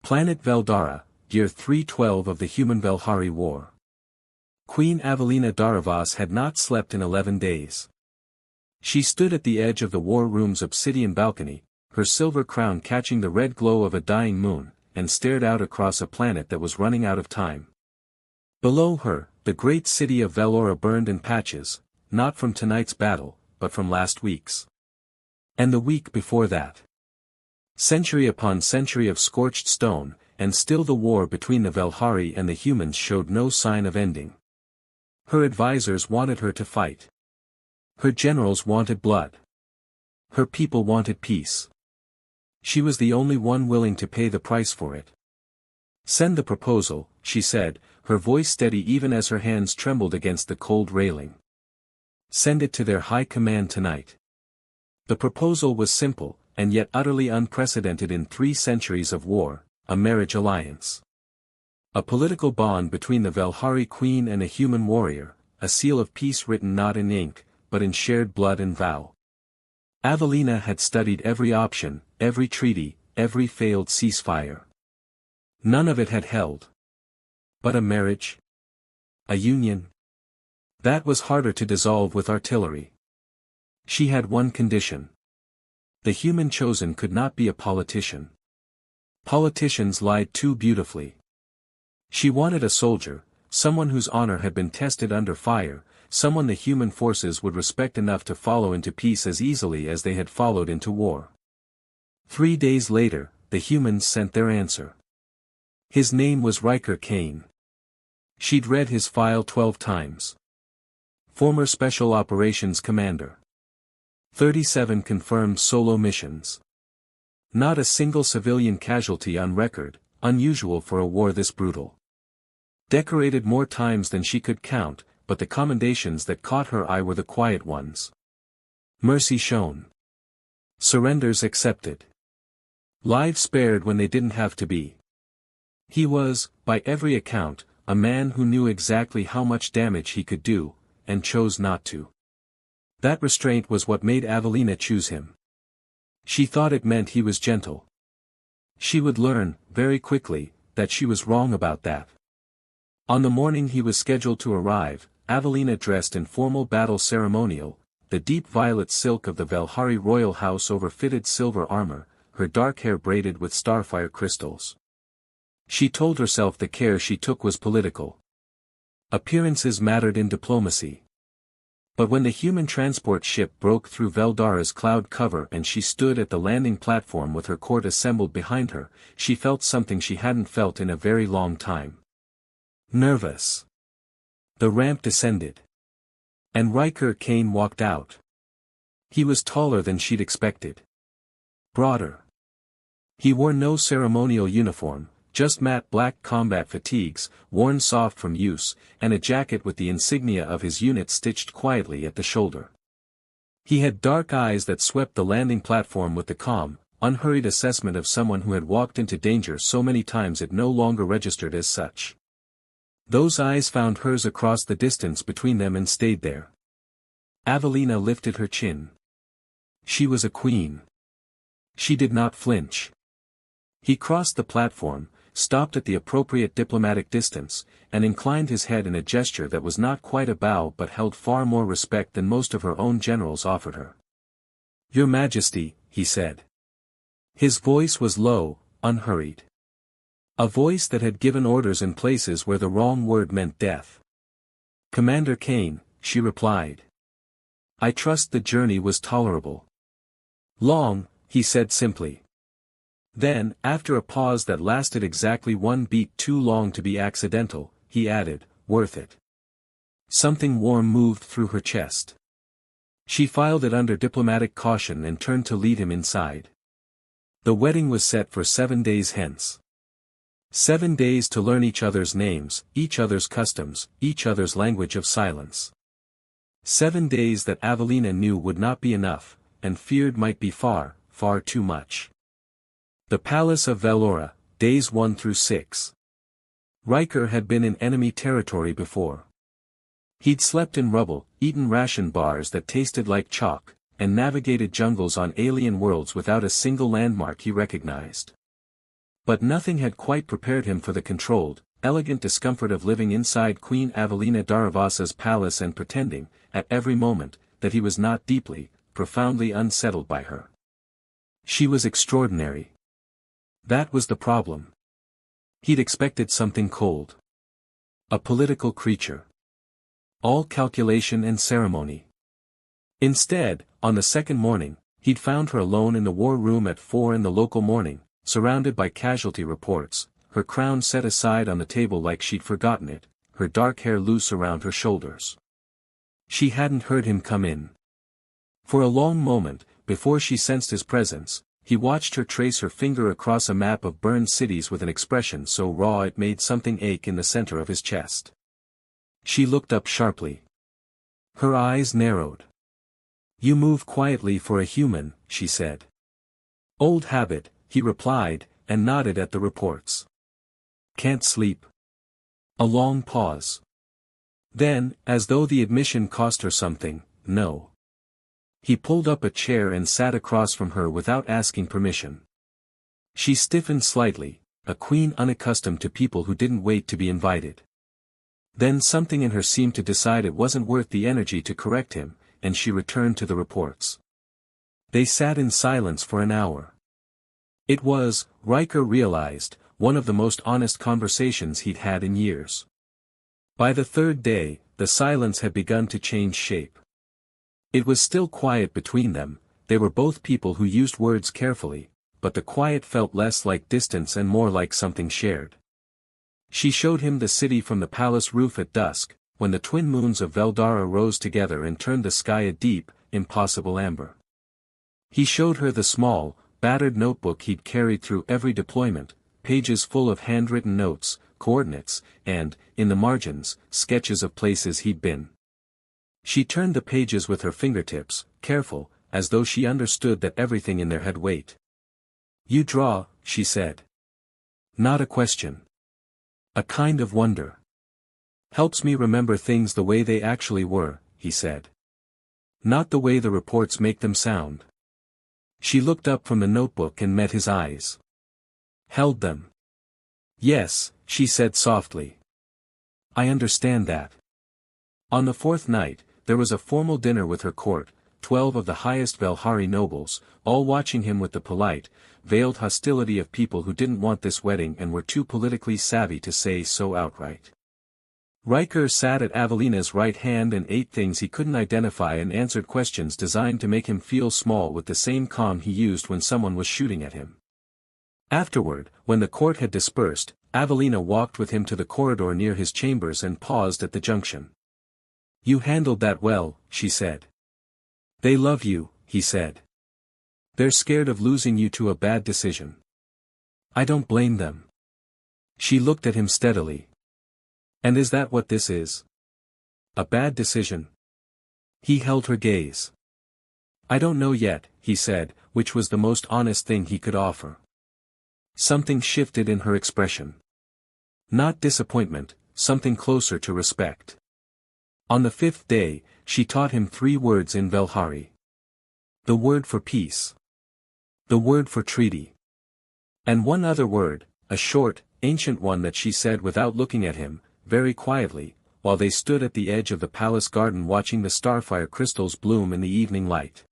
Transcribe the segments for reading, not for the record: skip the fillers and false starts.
Planet Veldara, Year 312 of the Human Velhari War. Queen Avelina Daravas had not slept in 11 days. She stood at the edge of the war room's obsidian balcony, her silver crown catching the red glow of a dying moon, and stared out across a planet that was running out of time. Below her, the great city of Velora burned in patches, not from tonight's battle, but from last week's. And the week before that. Century upon century of scorched stone, and still the war between the Velhari and the humans showed no sign of ending. Her advisors wanted her to fight. Her generals wanted blood. Her people wanted peace. She was the only one willing to pay the price for it. "Send the proposal," she said, her voice steady even as her hands trembled against the cold railing. "Send it to their high command tonight." The proposal was simple, and yet utterly unprecedented in 3 centuries of war: a marriage alliance. A political bond between the Velhari queen and a human warrior, a seal of peace written not in ink, but in shared blood and vow. Avelina had studied every option, every treaty, every failed ceasefire. None of it had held. But a marriage? A union? That was harder to dissolve with artillery. She had one condition. The human chosen could not be a politician. Politicians lied too beautifully. She wanted a soldier, someone whose honor had been tested under fire, someone the human forces would respect enough to follow into peace as easily as they had followed into war. 3 days later, the humans sent their answer. His name was Riker Kane. She'd read his file 12 times. Former Special Operations Commander. 37 confirmed solo missions. Not a single civilian casualty on record, unusual for a war this brutal. Decorated more times than she could count, but the commendations that caught her eye were the quiet ones. Mercy shown. Surrenders accepted. Lives spared when they didn't have to be. He was, by every account, a man who knew exactly how much damage he could do, and chose not to. That restraint was what made Avelina choose him. She thought it meant he was gentle. She would learn, very quickly, that she was wrong about that. On the morning he was scheduled to arrive, Avelina dressed in formal battle ceremonial, the deep violet silk of the Velhari royal house over fitted silver armor, her dark hair braided with starfire crystals. She told herself the care she took was political. Appearances mattered in diplomacy. But when the human transport ship broke through Veldara's cloud cover and she stood at the landing platform with her court assembled behind her, she felt something she hadn't felt in a very long time. Nervous. The ramp descended. And Riker Kane walked out. He was taller than she'd expected. Broader. He wore no ceremonial uniform, just matte black combat fatigues, worn soft from use, and a jacket with the insignia of his unit stitched quietly at the shoulder. He had dark eyes that swept the landing platform with the calm, unhurried assessment of someone who had walked into danger so many times it no longer registered as such. Those eyes found hers across the distance between them and stayed there. Avelina lifted her chin. She was a queen. She did not flinch. He crossed the platform, stopped at the appropriate diplomatic distance, and inclined his head in a gesture that was not quite a bow but held far more respect than most of her own generals offered her. "Your Majesty," he said. His voice was low, unhurried. A voice that had given orders in places where the wrong word meant death. "Commander Kane," she replied. "I trust the journey was tolerable." "Long," he said simply. Then, after a pause that lasted exactly 1 beat too long to be accidental, he added, "Worth it." Something warm moved through her chest. She filed it under diplomatic caution and turned to lead him inside. The wedding was set for 7 days hence. 7 days to learn each other's names, each other's customs, each other's language of silence. 7 days that Avelina knew would not be enough, and feared might be far, far too much. The Palace of Velora, days 1 through 6. Riker had been in enemy territory before. He'd slept in rubble, eaten ration bars that tasted like chalk, and navigated jungles on alien worlds without a single landmark he recognized. But nothing had quite prepared him for the controlled, elegant discomfort of living inside Queen Avelina Daravasa's palace and pretending, at every moment, that he was not deeply, profoundly unsettled by her. She was extraordinary. That was the problem. He'd expected something cold. A political creature. All calculation and ceremony. Instead, on the second morning, he'd found her alone in the war room at 4 in the local morning, surrounded by casualty reports, her crown set aside on the table like she'd forgotten it, her dark hair loose around her shoulders. She hadn't heard him come in. For a long moment, before she sensed his presence, he watched her trace her finger across a map of burned cities with an expression so raw it made something ache in the center of his chest. She looked up sharply. Her eyes narrowed. "You move quietly for a human," she said. "Old habit," he replied, and nodded at the reports. "Can't sleep." A long pause. Then, as though the admission cost her something, "No." He pulled up a chair and sat across from her without asking permission. She stiffened slightly, a queen unaccustomed to people who didn't wait to be invited. Then something in her seemed to decide it wasn't worth the energy to correct him, and she returned to the reports. They sat in silence for an hour. It was, Riker realized, one of the most honest conversations he'd had in years. By the third day, the silence had begun to change shape. It was still quiet between them, they were both people who used words carefully, but the quiet felt less like distance and more like something shared. She showed him the city from the palace roof at dusk, when the twin moons of Veldara rose together and turned the sky a deep, impossible amber. He showed her the small, battered notebook he'd carried through every deployment, pages full of handwritten notes, coordinates, and, in the margins, sketches of places he'd been. She turned the pages with her fingertips, careful, as though she understood that everything in there had weight. "You draw," she said. "Not a question. A kind of wonder. Helps me remember things the way they actually were," he said. "Not the way the reports make them sound." She looked up from the notebook and met his eyes. Held them. "Yes," she said softly. "I understand that." On the fourth night, there was a formal dinner with her court, 12 of the highest Velhari nobles, all watching him with the polite, veiled hostility of people who didn't want this wedding and were too politically savvy to say so outright. Riker sat at Avelina's right hand and ate things he couldn't identify and answered questions designed to make him feel small with the same calm he used when someone was shooting at him. Afterward, when the court had dispersed, Avelina walked with him to the corridor near his chambers and paused at the junction. "You handled that well," she said. "They love you," he said. "They're scared of losing you to a bad decision." "I don't blame them." She looked at him steadily. "And is that what this is? A bad decision?" He held her gaze. "I don't know yet," he said, which was the most honest thing he could offer. Something shifted in her expression. Not disappointment, something closer to respect. On the fifth day, she taught him 3 words in Velhari. The word for peace. The word for treaty. And one other word, a short, ancient one that she said without looking at him, very quietly, while they stood at the edge of the palace garden watching the starfire crystals bloom in the evening light.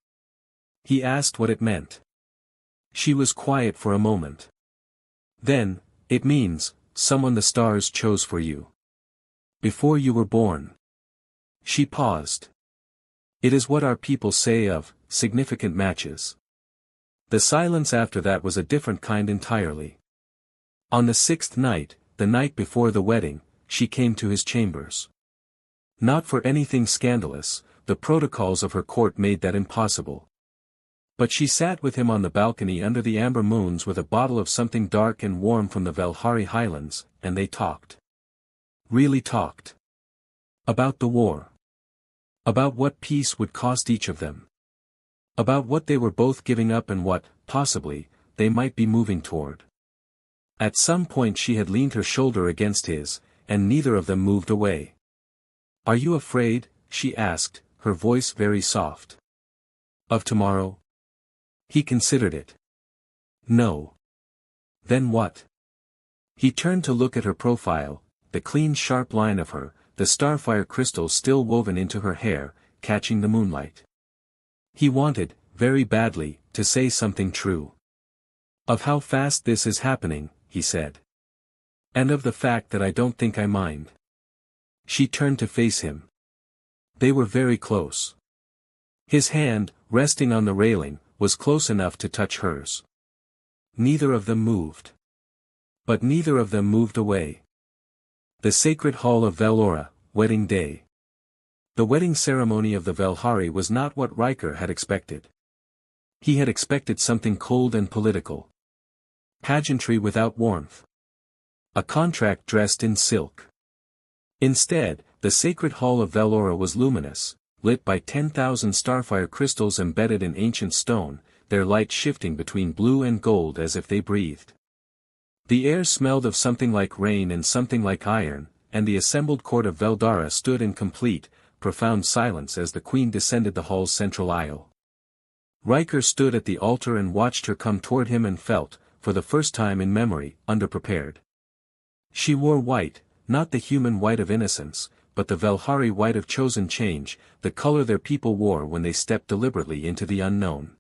He asked what it meant. She was quiet for a moment. Then, "It means, someone the stars chose for you. Before you were born." She paused. "It is what our people say of significant matches." The silence after that was a different kind entirely. On the 6th night, the night before the wedding, she came to his chambers. Not for anything scandalous, the protocols of her court made that impossible. But she sat with him on the balcony under the amber moons with a bottle of something dark and warm from the Velhari highlands, and they talked. Really talked. About the war. About what peace would cost each of them. About what they were both giving up and what, possibly, they might be moving toward. At some point she had leaned her shoulder against his, and neither of them moved away. "Are you afraid?" she asked, her voice very soft. "Of tomorrow?" He considered it. "No. Then what? He turned to look at her profile, the clean sharp line of her, the starfire crystals still woven into her hair, catching the moonlight. He wanted, very badly, to say something true. Of how fast this is happening, he said. And of the fact that I don't think I mind. She turned to face him. They were very close. His hand, resting on the railing, was close enough to touch hers. Neither of them moved. But neither of them moved away. The sacred hall of Velora, wedding day. The wedding ceremony of the Velhari was not what Riker had expected. He had expected something cold and political. Pageantry without warmth. A contract dressed in silk. Instead, the sacred hall of Velora was luminous, lit by 10,000 starfire crystals embedded in ancient stone, their light shifting between blue and gold as if they breathed. The air smelled of something like rain and something like iron, and the assembled court of Veldara stood in complete, profound silence as the queen descended the hall's central aisle. Riker stood at the altar and watched her come toward him and felt, for the first time in memory, underprepared. She wore white, not the human white of innocence, but the Velhari white of chosen change, the color their people wore when they stepped deliberately into the unknown.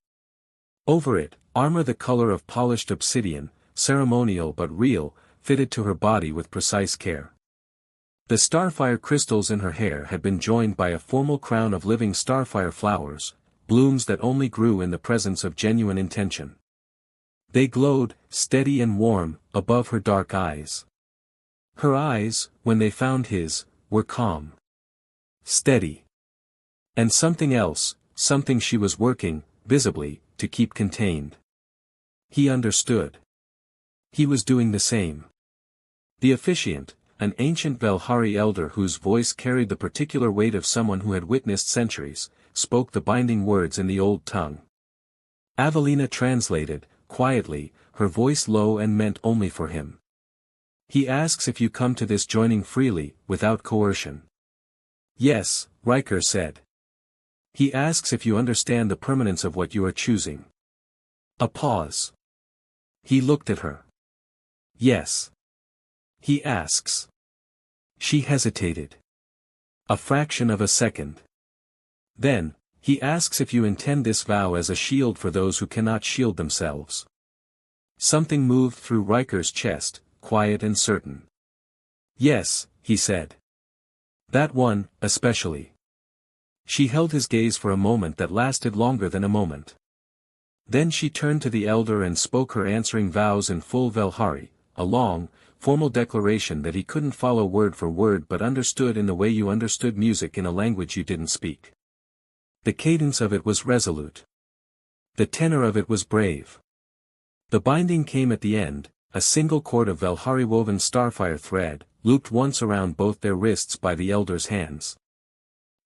Over it, armor the color of polished obsidian, ceremonial but real, fitted to her body with precise care. The starfire crystals in her hair had been joined by a formal crown of living starfire flowers, blooms that only grew in the presence of genuine intention. They glowed, steady and warm, above her dark eyes. Her eyes, when they found his, were calm. Steady. And something else, something she was working, visibly, to keep contained. He understood. He was doing the same. The officiant, an ancient Velhari elder whose voice carried the particular weight of someone who had witnessed centuries, spoke the binding words in the old tongue. Avelina translated, quietly, her voice low and meant only for him. He asks if you come to this joining freely, without coercion. Yes, Riker said. He asks if you understand the permanence of what you are choosing. A pause. He looked at her. Yes. He asks. She hesitated. A fraction of a second. Then, he asks if you intend this vow as a shield for those who cannot shield themselves. Something moved through Riker's chest, quiet and certain. Yes, he said. That one, especially. She held his gaze for a moment that lasted longer than a moment. Then she turned to the elder and spoke her answering vows in full Velhari, a long, formal declaration that he couldn't follow word for word but understood in the way you understood music in a language you didn't speak. The cadence of it was resolute. The tenor of it was brave. The binding came at the end, a single cord of Velhari woven starfire thread, looped once around both their wrists by the elder's hands.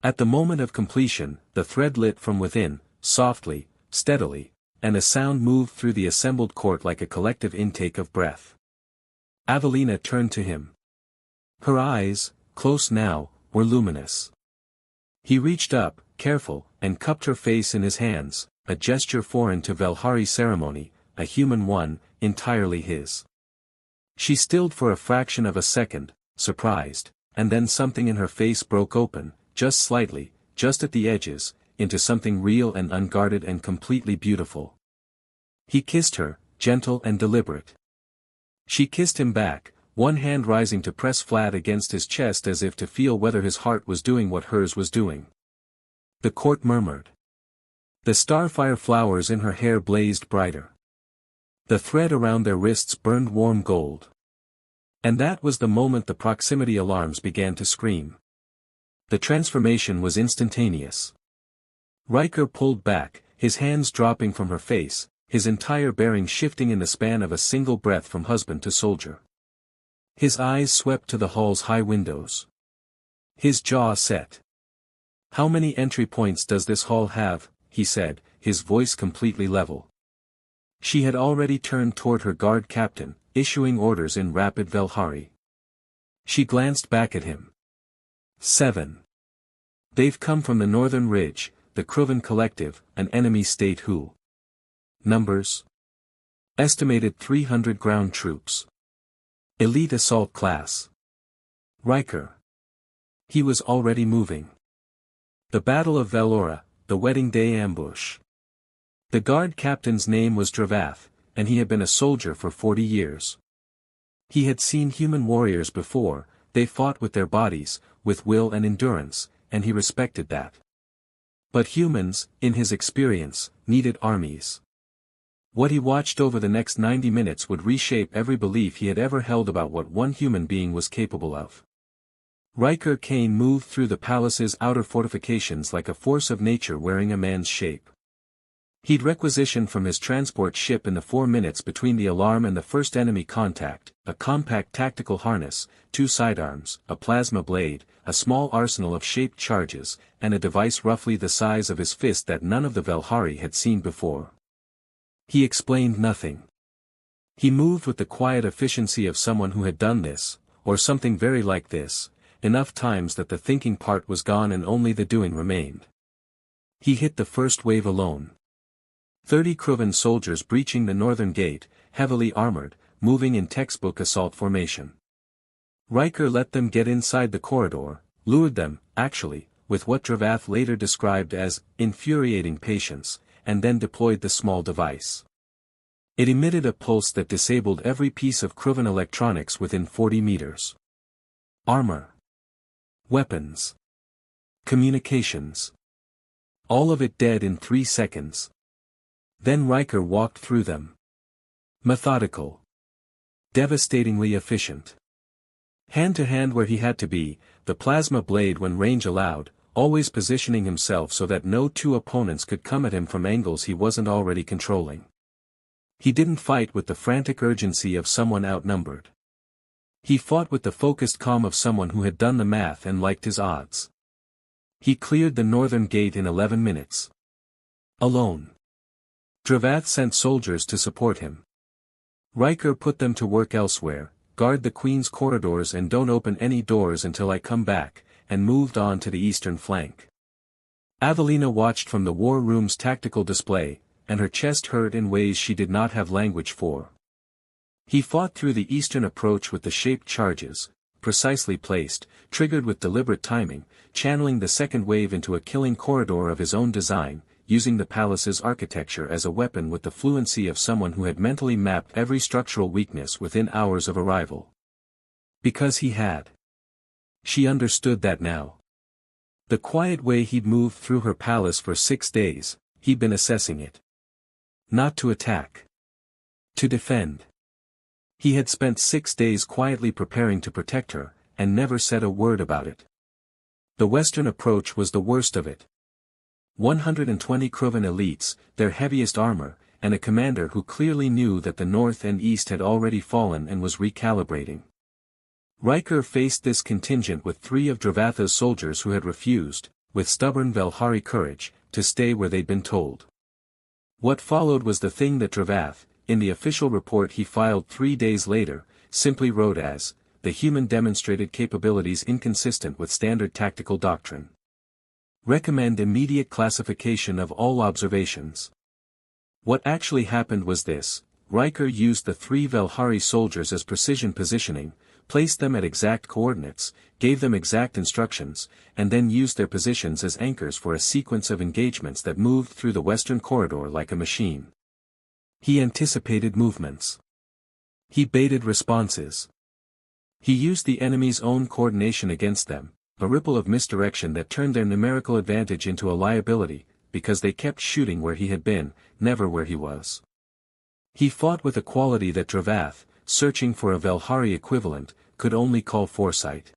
At the moment of completion, the thread lit from within, softly, steadily, and a sound moved through the assembled court like a collective intake of breath. Avelina turned to him. Her eyes, close now, were luminous. He reached up, careful, and cupped her face in his hands, a gesture foreign to Velhari ceremony, a human one, entirely his. She stilled for a fraction of a second, surprised, and then something in her face broke open, just slightly, just at the edges, into something real and unguarded and completely beautiful. He kissed her, gentle and deliberate. She kissed him back, one hand rising to press flat against his chest as if to feel whether his heart was doing what hers was doing. The court murmured. The starfire flowers in her hair blazed brighter. The thread around their wrists burned warm gold. And that was the moment the proximity alarms began to scream. The transformation was instantaneous. Riker pulled back, his hands dropping from her face, his entire bearing shifting in the span of a single breath from husband to soldier. His eyes swept to the hall's high windows. His jaw set. How many entry points does this hall have? He said, his voice completely level. She had already turned toward her guard captain, issuing orders in rapid Velhari. She glanced back at him. 7. They've come from the northern ridge, the Kruvan collective, an enemy state who. Numbers. Estimated 300 ground troops. Elite assault class. Riker. He was already moving. The Battle of Velora, the wedding day ambush. The guard captain's name was Dravath, and he had been a soldier for 40 years. He had seen human warriors before, they fought with their bodies, with will and endurance, and he respected that. But humans, in his experience, needed armies. What he watched over the next 90 minutes would reshape every belief he had ever held about what one human being was capable of. Riker Kane moved through the palace's outer fortifications like a force of nature wearing a man's shape. He'd requisitioned from his transport ship in the 4 minutes between the alarm and the first enemy contact, a compact tactical harness, 2 sidearms, a plasma blade, a small arsenal of shaped charges, and a device roughly the size of his fist that none of the Velhari had seen before. He explained nothing. He moved with the quiet efficiency of someone who had done this, or something very like this, enough times that the thinking part was gone and only the doing remained. He hit the first wave alone. 30 Krovan soldiers breaching the northern gate, heavily armored, moving in textbook assault formation. Riker let them get inside the corridor, lured them, actually, with what Dravath later described as infuriating patience, and then deployed the small device. It emitted a pulse that disabled every piece of Krovan electronics within 40 meters. Armor. Weapons. Communications. All of it dead in 3 seconds. Then Riker walked through them. Methodical. Devastatingly efficient. Hand to hand where he had to be, the plasma blade when range allowed, always positioning himself so that no 2 opponents could come at him from angles he wasn't already controlling. He didn't fight with the frantic urgency of someone outnumbered. He fought with the focused calm of someone who had done the math and liked his odds. He cleared the northern gate in 11 minutes. Alone. Dravath sent soldiers to support him. Riker put them to work elsewhere, guard the Queen's corridors and don't open any doors until I come back, and moved on to the eastern flank. Avelina watched from the war room's tactical display, and her chest hurt in ways she did not have language for. He fought through the eastern approach with the shaped charges, precisely placed, triggered with deliberate timing, channeling the second wave into a killing corridor of his own design, using the palace's architecture as a weapon with the fluency of someone who had mentally mapped every structural weakness within hours of arrival. Because he had. She understood that now. The quiet way he'd moved through her palace for 6 days, he'd been assessing it. Not to attack. To defend. He had spent 6 days quietly preparing to protect her, and never said a word about it. The western approach was the worst of it. 120 Krovan elites, their heaviest armor, and a commander who clearly knew that the north and east had already fallen and was recalibrating. Riker faced this contingent with 3 of Dravath's soldiers who had refused, with stubborn Velhari courage, to stay where they'd been told. What followed was the thing that Dravath, in the official report he filed 3 days later, simply wrote as, "The human demonstrated capabilities inconsistent with standard tactical doctrine. Recommend immediate classification of all observations." What actually happened was this: Riker used the 3 Velhari soldiers as precision positioning, placed them at exact coordinates, gave them exact instructions, and then used their positions as anchors for a sequence of engagements that moved through the western corridor like a machine. He anticipated movements. He baited responses. He used the enemy's own coordination against them, a ripple of misdirection that turned their numerical advantage into a liability, because they kept shooting where he had been, never where he was. He fought with a quality that Dravath, searching for a Velhari equivalent, could only call foresight.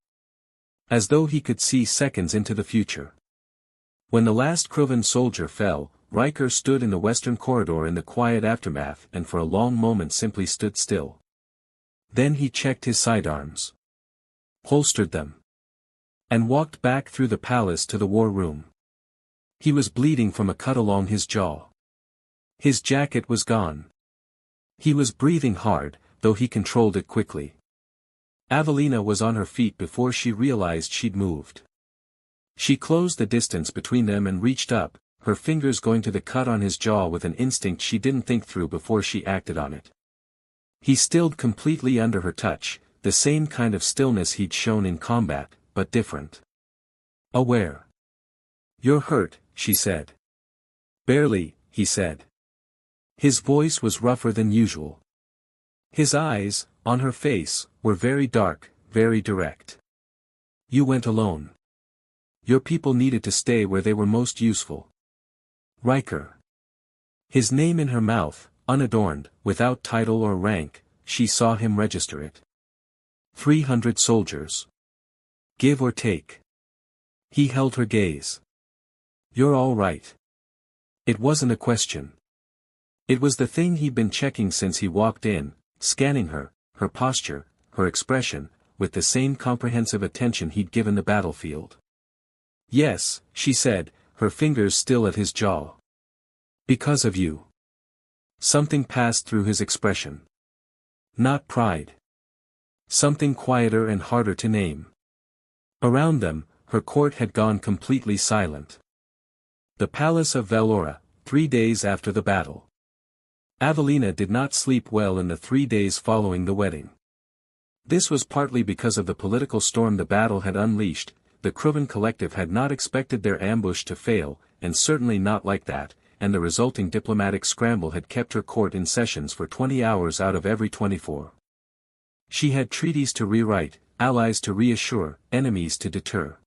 As though he could see seconds into the future. When the last Krovan soldier fell, Riker stood in the western corridor in the quiet aftermath and for a long moment simply stood still. Then he checked his sidearms. Holstered them. And walked back through the palace to the war room. He was bleeding from a cut along his jaw. His jacket was gone. He was breathing hard, though he controlled it quickly. Avelina was on her feet before she realized she'd moved. She closed the distance between them and reached up, her fingers going to the cut on his jaw with an instinct she didn't think through before she acted on it. He stilled completely under her touch, the same kind of stillness he'd shown in combat, but different. Aware. "You're hurt," she said. "Barely," he said. His voice was rougher than usual. His eyes, on her face, were very dark, very direct. "You went alone. Your people needed to stay where they were most useful." Riker. His name in her mouth, unadorned, without title or rank, she saw him register it. 300 soldiers. Give or take. He held her gaze. "You're all right." It wasn't a question. It was the thing he'd been checking since he walked in, scanning her, her posture, her expression, with the same comprehensive attention he'd given the battlefield. "Yes," she said, her fingers still at his jaw. "Because of you." Something passed through his expression. Not pride. Something quieter and harder to name. Around them, her court had gone completely silent. The palace of Valora, 3 days after the battle. Avelina did not sleep well in the 3 days following the wedding. This was partly because of the political storm the battle had unleashed. The Kruven collective had not expected their ambush to fail, and certainly not like that, and the resulting diplomatic scramble had kept her court in sessions for 20 hours out of every 24. She had treaties to rewrite, allies to reassure, enemies to deter.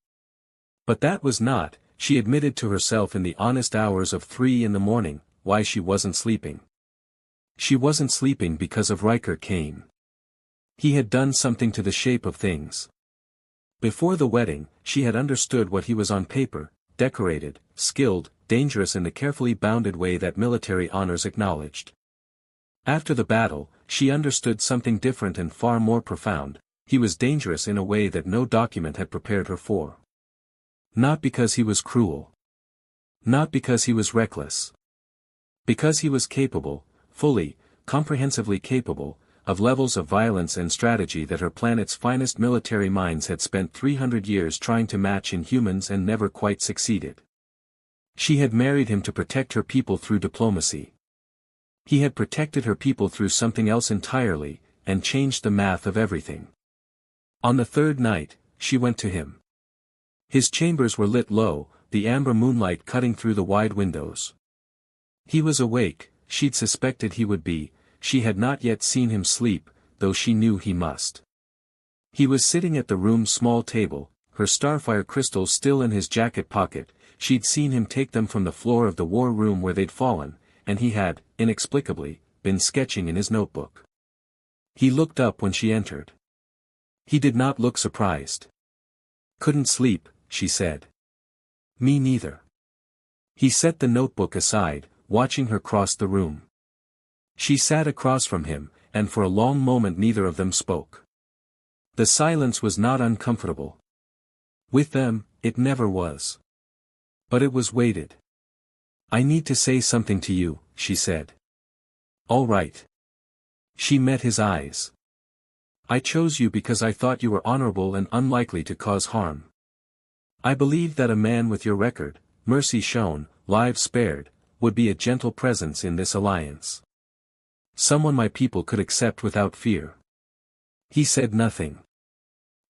But that was not, she admitted to herself in the honest hours of 3 in the morning, why she wasn't sleeping. She wasn't sleeping because of Riker Kane. He had done something to the shape of things. Before the wedding, she had understood what he was on paper, decorated, skilled, dangerous in the carefully bounded way that military honors acknowledged. After the battle, she understood something different and far more profound. He was dangerous in a way that no document had prepared her for. Not because he was cruel. Not because he was reckless. Because he was capable, fully, comprehensively capable, of levels of violence and strategy that her planet's finest military minds had spent 300 years trying to match in humans and never quite succeeded. She had married him to protect her people through diplomacy. He had protected her people through something else entirely, and changed the math of everything. On the 3rd night, she went to him. His chambers were lit low, the amber moonlight cutting through the wide windows. He was awake, she'd suspected he would be. She had not yet seen him sleep, though she knew he must. He was sitting at the room's small table, her starfire crystals still in his jacket pocket. She'd seen him take them from the floor of the war room where they'd fallen, and he had, inexplicably, been sketching in his notebook. He looked up when she entered. He did not look surprised. "Couldn't sleep," she said. "Me neither." He set the notebook aside, watching her cross the room. She sat across from him, and for a long moment neither of them spoke. The silence was not uncomfortable. With them, it never was. But it was weighted. "I need to say something to you," she said. "All right." She met his eyes. "I chose you because I thought you were honorable and unlikely to cause harm. I believed that a man with your record, mercy shown, lives spared, would be a gentle presence in this alliance. Someone my people could accept without fear." He said nothing.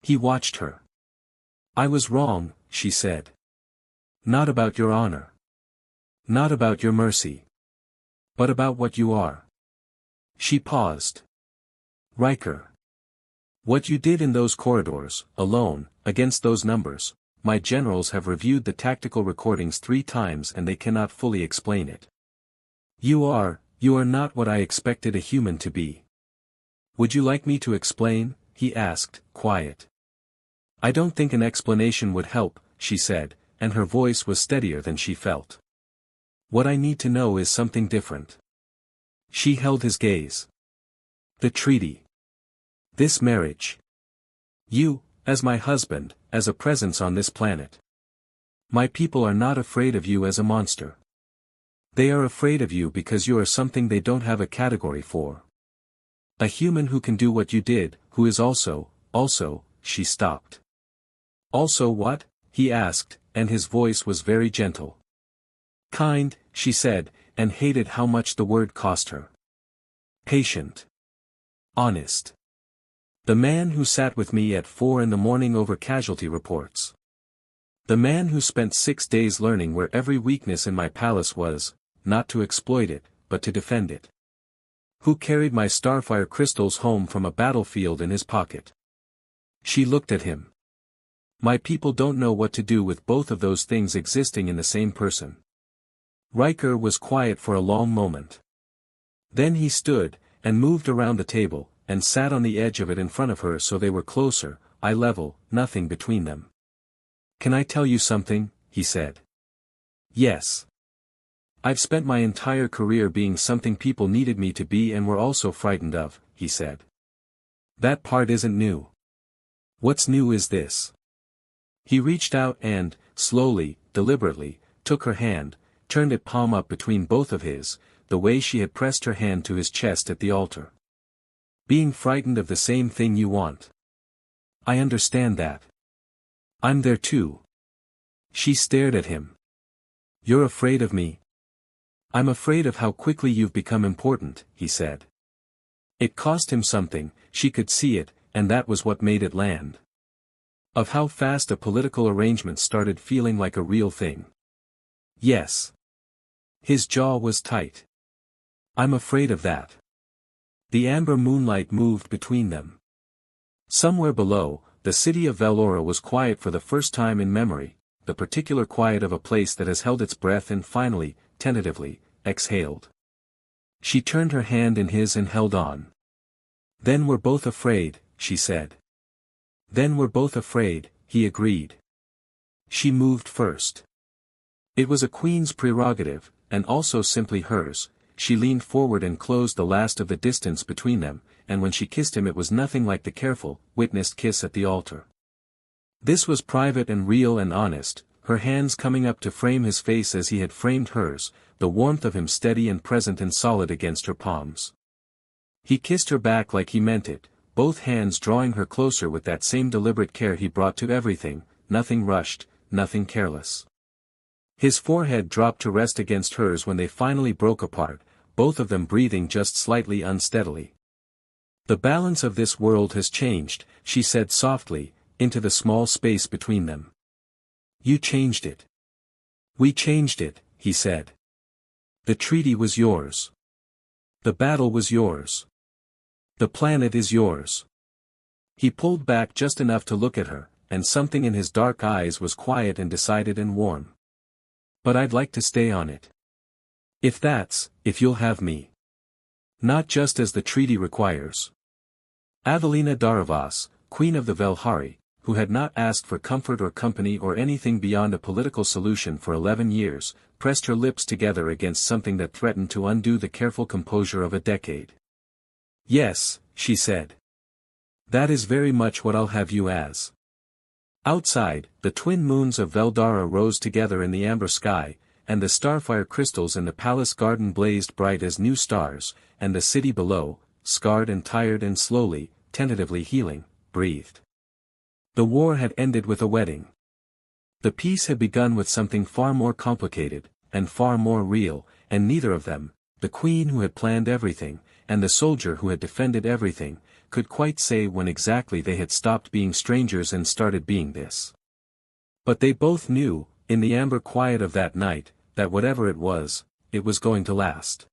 He watched her. "I was wrong," she said. "Not about your honor. Not about your mercy. But about what you are." She paused. "Riker. What you did in those corridors, alone, against those numbers, my generals have reviewed the tactical recordings 3 times and they cannot fully explain it. You are not what I expected a human to be." "Would you like me to explain?" he asked, quiet. "I don't think an explanation would help," she said, and her voice was steadier than she felt. "What I need to know is something different." She held his gaze. "The treaty. This marriage. You, as my husband, as a presence on this planet. My people are not afraid of you as a monster. They are afraid of you because you are something they don't have a category for. A human who can do what you did, who is also, she stopped. "Also what?" he asked, and his voice was very gentle. "Kind," she said, and hated how much the word cost her. "Patient." Honest. The man who sat with me at 4 in the morning over casualty reports. The man who spent 6 days learning where every weakness in my palace was, not to exploit it, but to defend it. Who carried my starfire crystals home from a battlefield in his pocket. She looked at him. My people don't know what to do with both of those things existing in the same person. Riker was quiet for a long moment. Then he stood, and moved around the table, and sat on the edge of it in front of her so they were closer, eye level, nothing between them. Can I tell you something? He said. Yes. I've spent my entire career being something people needed me to be and were also frightened of, he said. That part isn't new. What's new is this. He reached out and, slowly, deliberately, took her hand, turned it palm up between both of his, the way she had pressed her hand to his chest at the altar. Being frightened of the same thing you want. I understand that. I'm there too. She stared at him. You're afraid of me? I'm afraid of how quickly you've become important, he said. It cost him something, she could see it, and that was what made it land. Of how fast a political arrangement started feeling like a real thing. Yes. His jaw was tight. I'm afraid of that. The amber moonlight moved between them. Somewhere below, the city of Velora was quiet for the first time in memory, the particular quiet of a place that has held its breath and finally, tentatively, exhaled. She turned her hand in his and held on. Then we're both afraid, she said. Then we're both afraid, he agreed. She moved first. It was a queen's prerogative, and also simply hers. She leaned forward and closed the last of the distance between them, and when she kissed him it was nothing like the careful, witnessed kiss at the altar. This was private and real and honest, her hands coming up to frame his face as he had framed hers, the warmth of him steady and present and solid against her palms. He kissed her back like he meant it, both hands drawing her closer with that same deliberate care he brought to everything, nothing rushed, nothing careless. His forehead dropped to rest against hers when they finally broke apart, both of them breathing just slightly unsteadily. The balance of this world has changed, she said softly, into the small space between them. You changed it. We changed it, he said. The treaty was yours. The battle was yours. The planet is yours. He pulled back just enough to look at her, and something in his dark eyes was quiet and decided and warm. But I'd like to stay on it. If you'll have me. Not just as the treaty requires. Avelina Daravas, Queen of the Velhari, who had not asked for comfort or company or anything beyond a political solution for 11 years, pressed her lips together against something that threatened to undo the careful composure of a decade. Yes, she said. That is very much what I'll have you as. Outside, the twin moons of Veldara rose together in the amber sky, and the starfire crystals in the palace garden blazed bright as new stars, and the city below, scarred and tired and slowly, tentatively healing, breathed. The war had ended with a wedding. The peace had begun with something far more complicated, and far more real, and neither of them, the queen who had planned everything, and the soldier who had defended everything, could quite say when exactly they had stopped being strangers and started being this. But they both knew, in the amber quiet of that night, that whatever it was going to last.